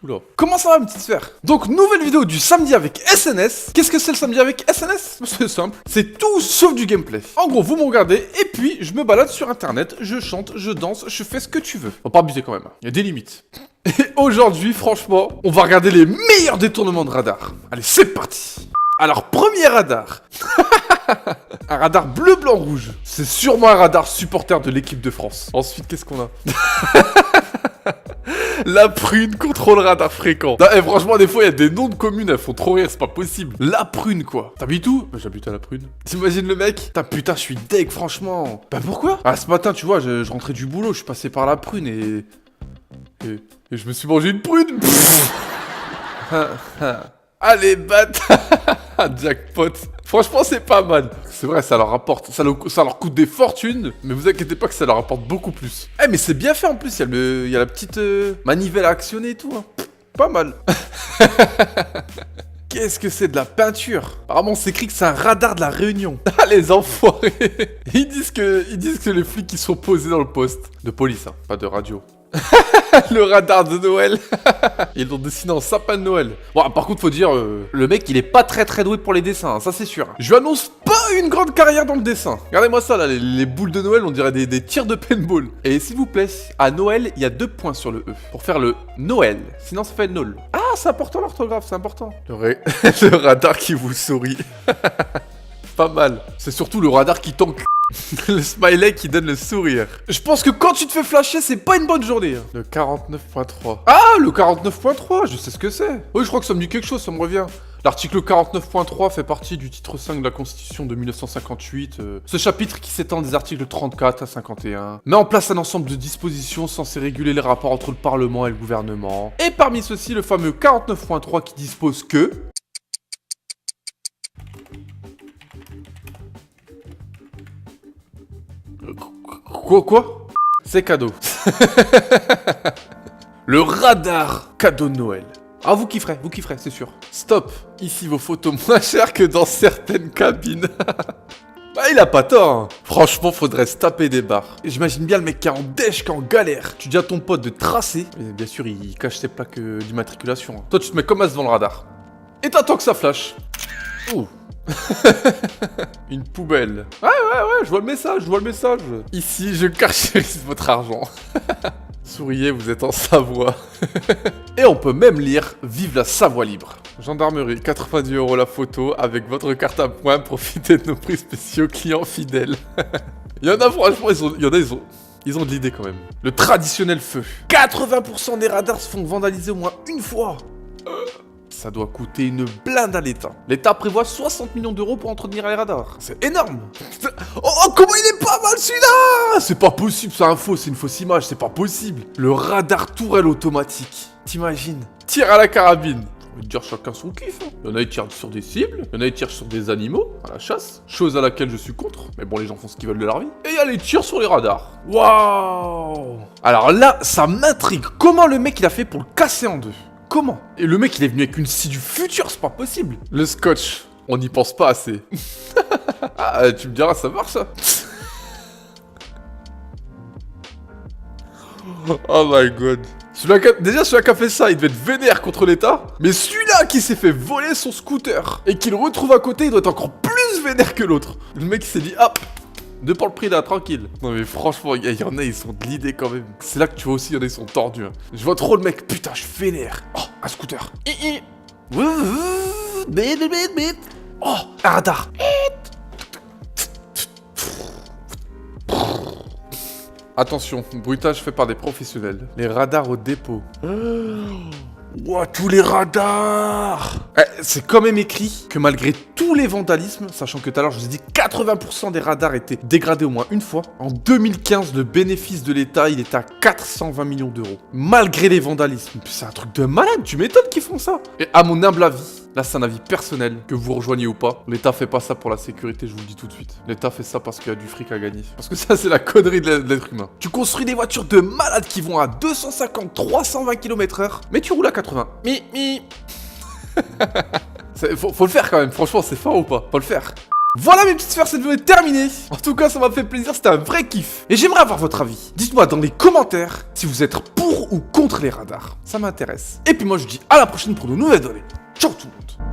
Oula. Comment ça va, ma petite sphère? Donc, nouvelle vidéo du samedi avec SNS. Qu'est-ce que c'est le samedi avec SNS? C'est simple. C'est tout sauf du gameplay. En gros, vous me regardez et puis je me balade sur internet, je chante, je danse, je fais ce que tu veux. Faut pas abuser quand même. Il y a des limites. Et aujourd'hui, franchement, on va regarder les meilleurs détournements de radar. Allez, c'est parti. Alors, premier radar. Un radar bleu, blanc, rouge. C'est sûrement un radar supporter de l'équipe de France. Ensuite, qu'est-ce qu'on a? La prune contrôle radar fréquent. Non, franchement, des fois, il y a des noms de communes, elles font trop rire, c'est pas possible. La prune, quoi. T'habites où? J'habite à la prune. T'imagines le mec? Putain, je suis deg, franchement. Bah pourquoi? Ah, ce matin, tu vois, je rentrais du boulot, je suis passé par la prune et je me suis mangé une prune. Allez, jackpot. Franchement, c'est pas mal. C'est vrai, ça leur rapporte, ça leur coûte des fortunes, mais vous inquiétez pas que ça leur rapporte beaucoup plus. Eh, mais c'est bien fait en plus, il y a la petite manivelle à actionner et tout. Hein. Pas mal. Qu'est-ce que c'est de la peinture? Apparemment, c'est écrit que c'est un radar de la Réunion. Ah, les enfoirés. Ils disent que les flics qui sont posés dans le poste. De police, hein, pas de radio. Le radar de Noël. Ils l'ont dessiné en sapin de Noël. Bon, par contre, faut dire, le mec, il est pas très doué pour les dessins, hein, ça c'est sûr. Je lui annonce pas une grande carrière dans le dessin. Regardez-moi ça, là, les boules de Noël, on dirait des tirs de paintball. Et s'il vous plaît, à Noël, il y a 2 points sur le E. Pour faire le Noël. Sinon, ça fait Nol. Ah, c'est important l'orthographe, c'est important. Le radar qui vous sourit. Pas mal. C'est surtout le radar qui tank. Le smiley qui donne le sourire. Je pense que quand tu te fais flasher, c'est pas une bonne journée. Hein. Le 49.3. Ah, le 49.3, je sais ce que c'est. Oui, je crois que ça me dit quelque chose, ça me revient. L'article 49.3 fait partie du titre 5 de la Constitution de 1958. Ce chapitre qui s'étend des articles 34 à 51 met en place un ensemble de dispositions censées réguler les rapports entre le Parlement et le gouvernement. Et parmi ceux-ci, le fameux 49.3 qui dispose que... Quoi? C'est cadeau. Le radar cadeau de Noël. Ah, vous kifferez, c'est sûr. Stop. Ici, vos photos moins chères que dans certaines cabines. Bah, il a pas tort, hein. Franchement, faudrait se taper des barres. J'imagine bien le mec qui est en dèche, qui est en galère. Tu dis à ton pote de tracer. Et bien sûr, il cache ses plaques d'immatriculation. Hein. Toi, tu te mets comme as devant le radar. Et t'attends que ça flash. Ouh. Une poubelle. Ouais, je vois le message, Ici, je caractérise votre argent. Souriez, vous êtes en Savoie. Et on peut même lire « Vive la Savoie libre ». Gendarmerie, 90 € la photo, avec votre carte à points, profitez de nos prix spéciaux clients fidèles. Il y en a, franchement, ils ont de l'idée quand même. Le traditionnel feu. 80% des radars se font vandaliser au moins une fois. Ça doit coûter une blinde à l'État. L'État prévoit 60 millions d'euros pour entretenir les radars. C'est énorme. Oh, comment il est pas mal celui-là! C'est pas possible, c'est une fausse image, c'est pas possible. Le radar tourelle automatique. T'imagines? Tir à la carabine. Je vais te dire chacun son kiff. Hein. Il y en a qui tirent sur des cibles, il y en a qui tirent sur des animaux, à la chasse. Chose à laquelle je suis contre. Mais bon, les gens font ce qu'ils veulent de leur vie. Et il y a les tirs sur les radars. Waouh! Alors là, ça m'intrigue. Comment le mec il a fait pour le casser en deux? Comment? Et le mec, il est venu avec une scie du futur, c'est pas possible. Le scotch, on n'y pense pas assez. Ah, tu me diras, ça marche, ça. Oh my god. Déjà, celui-là qui a fait ça, il devait être vénère contre l'État. Mais celui-là qui s'est fait voler son scooter et qu'il retrouve à côté, il doit être encore plus vénère que l'autre. Le mec, il s'est dit, hop, de par le prix là, tranquille. Non mais franchement, il y en a, ils sont de l'idée quand même. C'est là que tu vois aussi, il y en a, ils sont tordus. Hein. Je vois trop le mec, putain, je vénère. Oh, un scooter. Oh, un radar. Attention, bruitage fait par des professionnels. Les radars au dépôt. Ouah, tous les radars! C'est quand même écrit que malgré tous les vandalismes, sachant que tout à l'heure je vous ai dit 80% des radars étaient dégradés au moins une fois, en 2015, le bénéfice de l'État, il était à 420 millions d'euros. Malgré les vandalismes. C'est un truc de malade, tu m'étonnes qu'ils font ça. Et à mon humble avis, là c'est un avis personnel, que vous rejoignez ou pas, l'État fait pas ça pour la sécurité, je vous le dis tout de suite. L'État fait ça parce qu'il y a du fric à gagner. Parce que ça c'est la connerie de l'être humain. Tu construis des voitures de malades qui vont à 250, 320 km/h, mais tu roules à 80. Faut le faire quand même, franchement c'est fort ou pas? Faut le faire. Voilà mes petites sphères, cette vidéo est terminée. En tout cas, ça m'a fait plaisir, c'était un vrai kiff. Et j'aimerais avoir votre avis. Dites-moi dans les commentaires si vous êtes pour ou contre les radars. Ça m'intéresse. Et puis moi, je vous dis à la prochaine pour de nouvelles données. Ciao tout le monde.